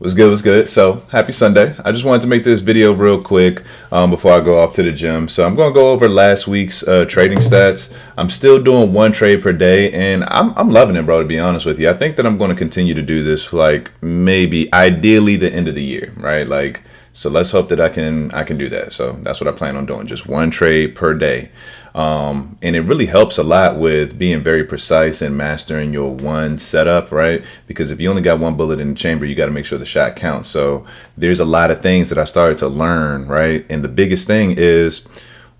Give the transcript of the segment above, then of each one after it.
Was good, was good. So happy Sunday. I just wanted to make this video real quick before I go off to the gym. So I'm going to go over last week's trading stats. I'm still doing one trade per day, and I'm loving it, bro, to be honest with you. I think that I'm going to continue to do this for like maybe ideally the end of the year, right? Like, so let's hope that I can do that. So that's what I plan on doing, just one trade per day. And it really helps a lot with being very precise and mastering your one setup, right? Because if you only got one bullet in the chamber, you got to make sure the shot counts. So there's a lot of things that I started to learn, right? And the biggest thing is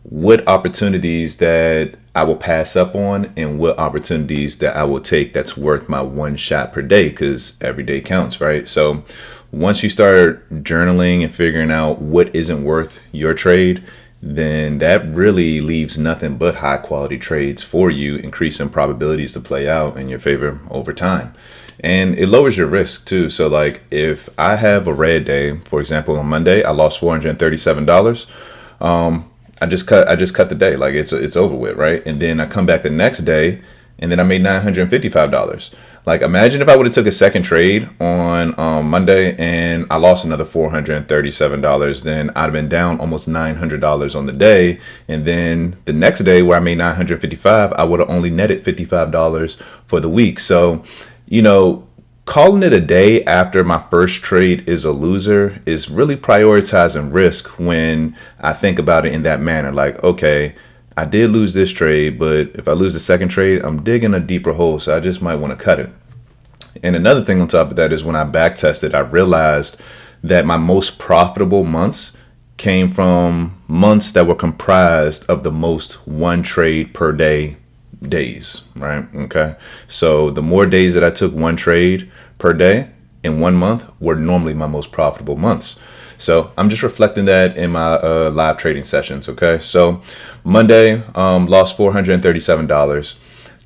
what opportunities that I will pass up on and what opportunities that I will take that's worth my one shot per day, because every day counts, right? So once you start journaling and figuring out what isn't worth your trade, then that really leaves nothing but high quality trades for you, increasing probabilities to play out in your favor over time. And it lowers your risk too. So like if I have a red day, for example, on Monday, I lost $437. I just cut the day. Like it's over with, right? And then I come back the next day and then I made $955. Like imagine if I would have took a second trade on Monday and I lost another $437, then I'd have been down almost $900 on the day. And then the next day where I made 955, I would have only netted $55 for the week. So, calling it a day after my first trade is a loser is really prioritizing risk when I think about it in that manner. Like, okay, I did lose this trade, but if I lose the second trade, I'm digging a deeper hole, so I just might want to cut it. And another thing on top of that is when I back tested, I realized that my most profitable months came from months that were comprised of the most one trade per day days, right? Okay. So the more days that I took one trade per day in 1 month were normally my most profitable months. So I'm just reflecting that in my live trading sessions. Okay. So Monday, lost $437.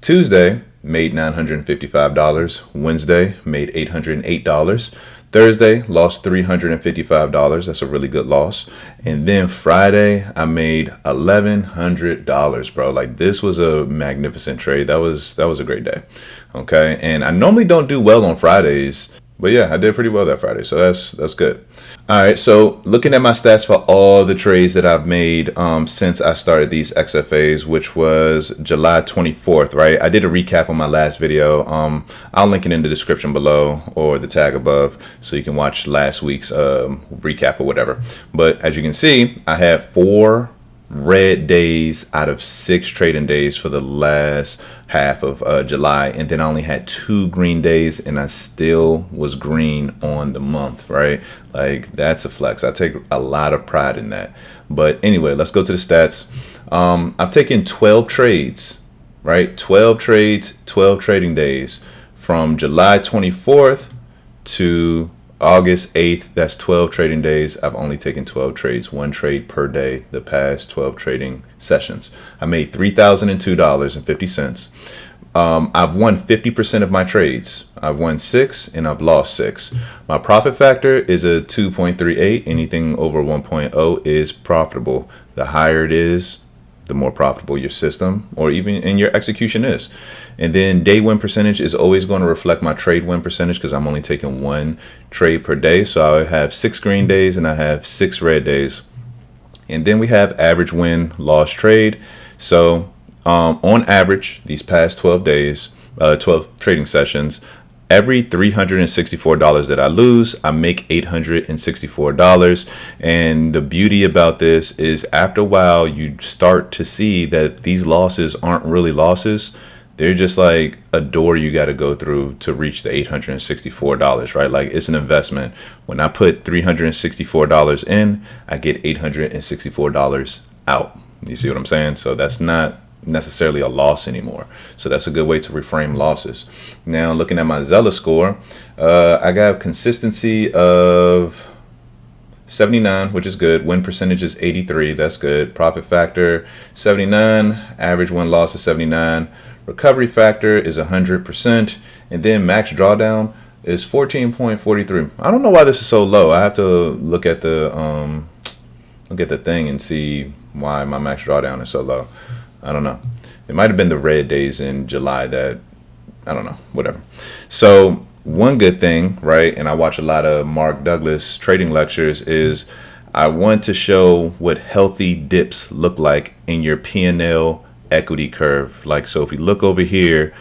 Tuesday, made $955. Wednesday, made $808. Thursday, lost $355. That's a really good loss. And then Friday, I made $1,100, bro. Like this was a magnificent trade. That was a great day. Okay. And I normally don't do well on Fridays, but yeah, I did pretty well that Friday. So that's good. All right, so looking at my stats for all the trades that I've made since I started these XFAs, which was July 24th, right? I did a recap on my last video. I'll link it in the description below or the tag above so you can watch last week's recap or whatever. But as you can see, I had 4 red days out of 6 trading days for the last half of July, and then I only had 2 green days and I still was green on the month, right? Like that's a flex. I take a lot of pride in that. But anyway, let's go to the stats. I've taken 12 trades, right? 12 trades, 12 trading days from July 24th to August 8th. That's 12 trading days. I've only taken 12 trades, one trade per day, the past 12 trading sessions. I made $3,002.50. I've won 50% of my trades. I've won 6 and I've lost 6. My profit factor is a 2.38. Anything over 1.0 is profitable. The higher it is, the more profitable your system or even in your execution is. And then day win percentage is always going to reflect my trade win percentage because I'm only taking one trade per day. So I have 6 green days and I have 6 red days. And then we have average win loss trade. So on average, these past 12 days, 12 trading sessions, every $364 that I lose, I make $864. And the beauty about this is after a while, you start to see that these losses aren't really losses. They're just like a door you got to go through to reach the $864, right? Like it's an investment. When I put $364 in, I get $864 out. You see what I'm saying? So that's not necessarily a loss anymore. So that's a good way to reframe losses. Now looking at my Zella score, I got consistency of 79, which is good. Win percentage is 83. That's good. Profit factor 79. Average win loss is 79. Recovery factor is 100%. And then max drawdown is 14.43. I don't know why this is so low. I have to look at the thing and see why my max drawdown is so low. I don't know. It might have been the red days in July that, I don't know, whatever. So one good thing, right, and I watch a lot of Mark Douglas trading lectures, is I want to show what healthy dips look like in your P&L equity curve. Like, so if you look over here,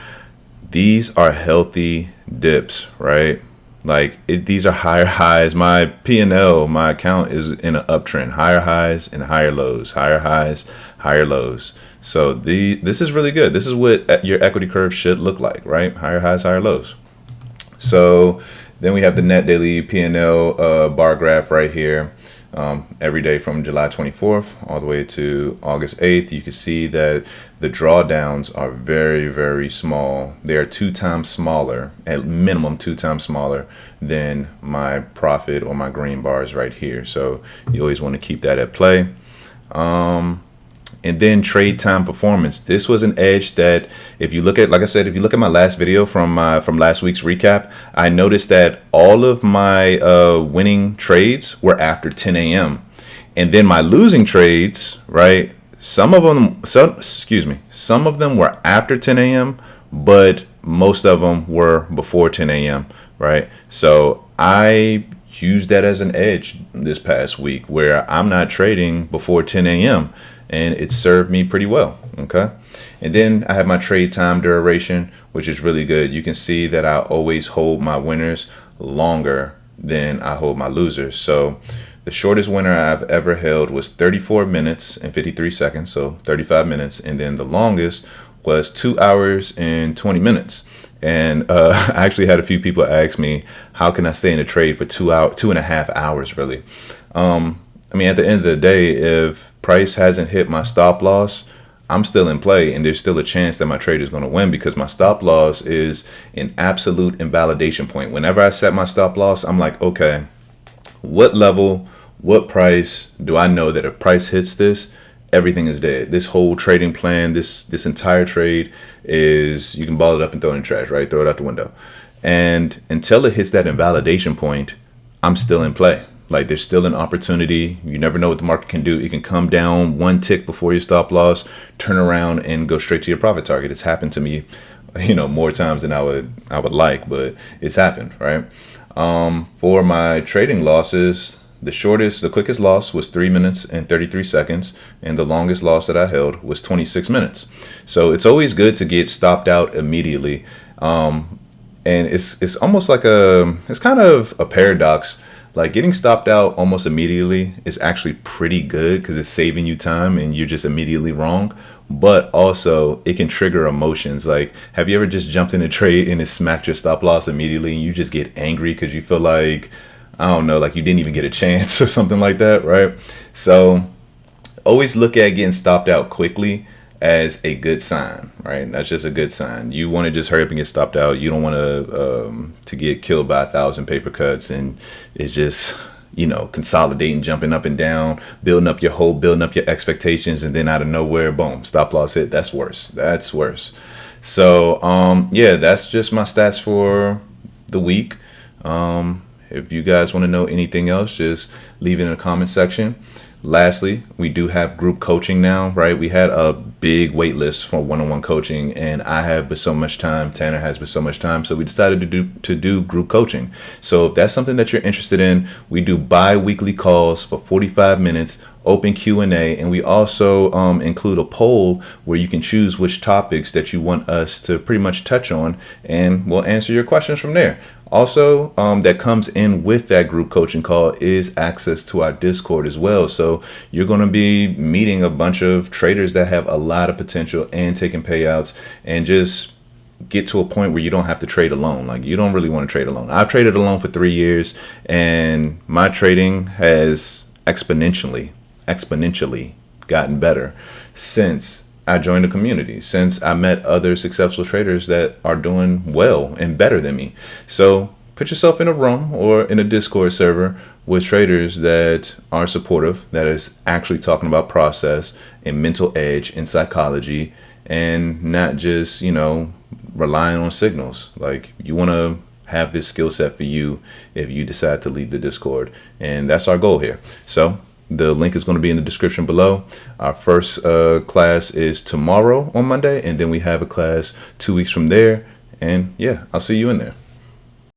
these are healthy dips, right? Like these are higher highs. My P&L, my account is in an uptrend, higher highs and higher lows, higher highs, higher lows. So this is really good. This is what your equity curve should look like, right? Higher highs, higher lows. So then we have the net daily P&L bar graph right here. Every day from July 24th all the way to August 8th, you can see that the drawdowns are very, very small. They are 2 times smaller, at minimum 2 times smaller than my profit or my green bars right here. So you always want to keep that at play. And then trade time performance. This was an edge that if you look at, like I said, if you look at my last video from last week's recap, I noticed that all of my winning trades were after 10 a.m. And then my losing trades, right? Some of them were after 10 a.m., but most of them were before 10 a.m., right? So I used that as an edge this past week where I'm not trading before 10 a.m. and it served me pretty well. Okay. And then I have my trade time duration, which is really good. You can see that I always hold my winners longer than I hold my losers. So the shortest winner I've ever held was 34 minutes and 53 seconds. So 35 minutes. And then the longest was 2 hours and 20 minutes. And I actually had a few people ask me, how can I stay in a trade for 2.5 hours really? I mean, at the end of the day, if price hasn't hit my stop loss, I'm still in play, and there's still a chance that my trade is going to win because my stop loss is an absolute invalidation point. Whenever I set my stop loss, I'm like, okay, what level, what price do I know that if price hits this, everything is dead. This whole trading plan, this entire trade is, you can ball it up and throw it in the trash, right? Throw it out the window. And until it hits that invalidation point, I'm still in play. Like there's still an opportunity. You never know what the market can do. It can come down 1 tick before your stop loss, turn around and go straight to your profit target. It's happened to me, more times than I would like, but it's happened, right? For my trading losses, the quickest loss was 3 minutes and 33 seconds, and the longest loss that I held was 26 minutes. So it's always good to get stopped out immediately. And it's almost like it's kind of a paradox. Like getting stopped out almost immediately is actually pretty good because it's saving you time and you're just immediately wrong. But also it can trigger emotions. Like, have you ever just jumped in a trade and it smacked your stop loss immediately and you just get angry because you feel like, I don't know, like you didn't even get a chance or something like that, right? So always look at getting stopped out quickly as a good sign, right? That's just a good sign. You want to just hurry up and get stopped out. You don't want to get killed by 1,000 paper cuts and it's just, consolidating, jumping up and down, building up your expectations, and then out of nowhere, boom, stop loss hit. That's worse. That's worse. So, yeah, that's just my stats for the week. If you guys want to know anything else, just leave it in the comment section. Lastly, we do have group coaching now, right? We had a big wait list for one-on-one coaching, and I have but so much time. Tanner has but so much time, so we decided to do group coaching. So if that's something that you're interested in, we do bi-weekly calls for 45 minutes, open Q&A, and we also include a poll where you can choose which topics that you want us to pretty much touch on, and we'll answer your questions from there. Also, that comes in with that group coaching call is access to our Discord as well. So you're going to be meeting a bunch of traders that have a lot of potential and taking payouts, and just get to a point where you don't have to trade alone. Like, you don't really want to trade alone. I've traded alone for 3 years, and my trading has exponentially gotten better since I joined the community, since I met other successful traders that are doing well and better than me. So put yourself in a room or in a Discord server with traders that are supportive, that is actually talking about process and mental edge and psychology, and not just, relying on signals. Like, you want to have this skill set for you if you decide to leave the Discord. And that's our goal here. So the link is going to be in the description below. Our first class is tomorrow on Monday, and then we have a class 2 weeks from there. And yeah, I'll see you in there.